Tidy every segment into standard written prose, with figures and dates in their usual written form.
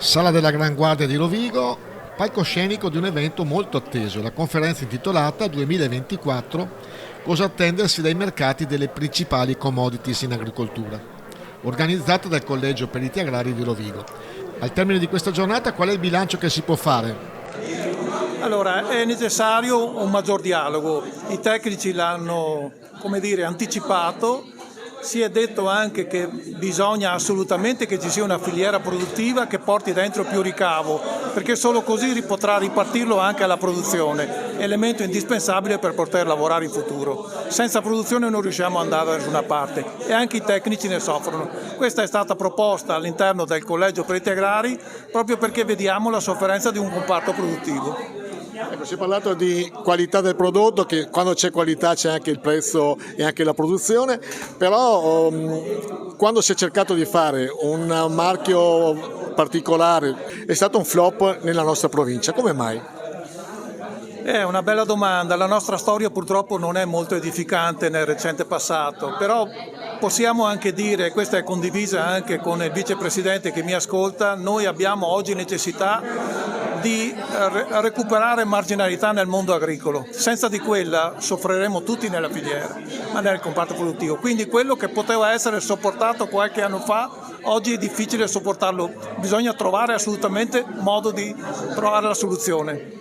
Sala della Gran Guardia di Rovigo, palcoscenico di un evento molto atteso, la conferenza intitolata 2024, cosa attendersi dai mercati delle principali commodities in agricoltura, organizzata dal Collegio Periti Agrari di Rovigo. Al termine di questa giornata qual è il bilancio che si può fare? Allora, è necessario un maggior dialogo. I tecnici l'hanno, anticipato. Si è detto anche che bisogna assolutamente che ci sia una filiera produttiva che porti dentro più ricavo, perché solo così potrà ripartirlo anche alla produzione, elemento indispensabile per poter lavorare in futuro. Senza produzione non riusciamo ad andare da nessuna parte e anche i tecnici ne soffrono. Questa è stata proposta all'interno del Collegio Periti Agrari proprio perché vediamo la sofferenza di un comparto produttivo. Ecco, si è parlato di qualità del prodotto, che quando c'è qualità c'è anche il prezzo e anche la produzione, però quando si è cercato di fare un marchio particolare è stato un flop nella nostra provincia, come mai? È una bella domanda, la nostra storia purtroppo non è molto edificante nel recente passato, però possiamo anche dire, e questa è condivisa anche con il vicepresidente che mi ascolta, noi abbiamo oggi necessità di recuperare marginalità nel mondo agricolo. Senza di quella soffriremo tutti nella filiera, ma nel comparto produttivo. Quindi quello che poteva essere sopportato qualche anno fa, oggi è difficile sopportarlo. Bisogna trovare assolutamente modo di trovare la soluzione.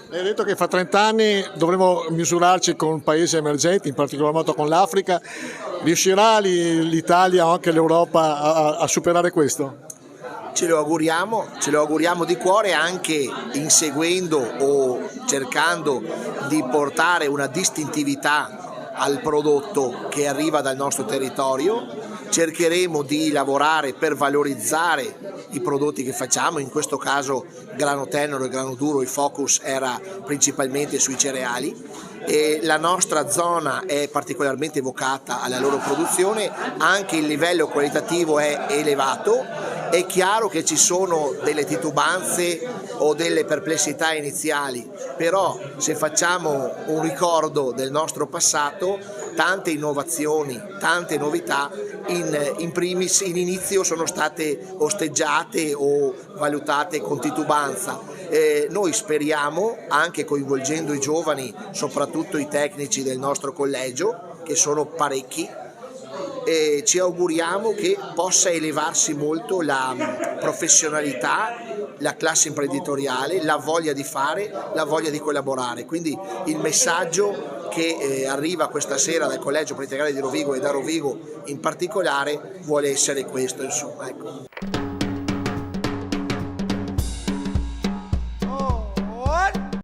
Lei ha detto che fra 30 anni dovremo misurarci con paesi emergenti, in particolar modo con l'Africa. Riuscirà l'Italia o anche l'Europa a superare questo? Ce lo auguriamo di cuore, anche inseguendo o cercando di portare una distintività al prodotto che arriva dal nostro territorio. Cercheremo di lavorare per valorizzare i prodotti che facciamo, in questo caso grano tenero e grano duro, il focus era principalmente sui cereali. E la nostra zona è particolarmente vocata alla loro produzione, anche il livello qualitativo è elevato. È chiaro che ci sono delle titubanze o delle perplessità iniziali, però se facciamo un ricordo del nostro passato, tante innovazioni, tante novità in primis in inizio sono state osteggiate o valutate con titubanza. Noi speriamo, anche coinvolgendo i giovani, soprattutto i tecnici del nostro collegio, che sono parecchi, ci auguriamo che possa elevarsi molto la professionalità, la classe imprenditoriale, la voglia di fare, la voglia di collaborare. Quindi il messaggio che arriva questa sera dal Collegio Periti Agrari di Rovigo e da Rovigo in particolare vuole essere questo, insomma, ecco.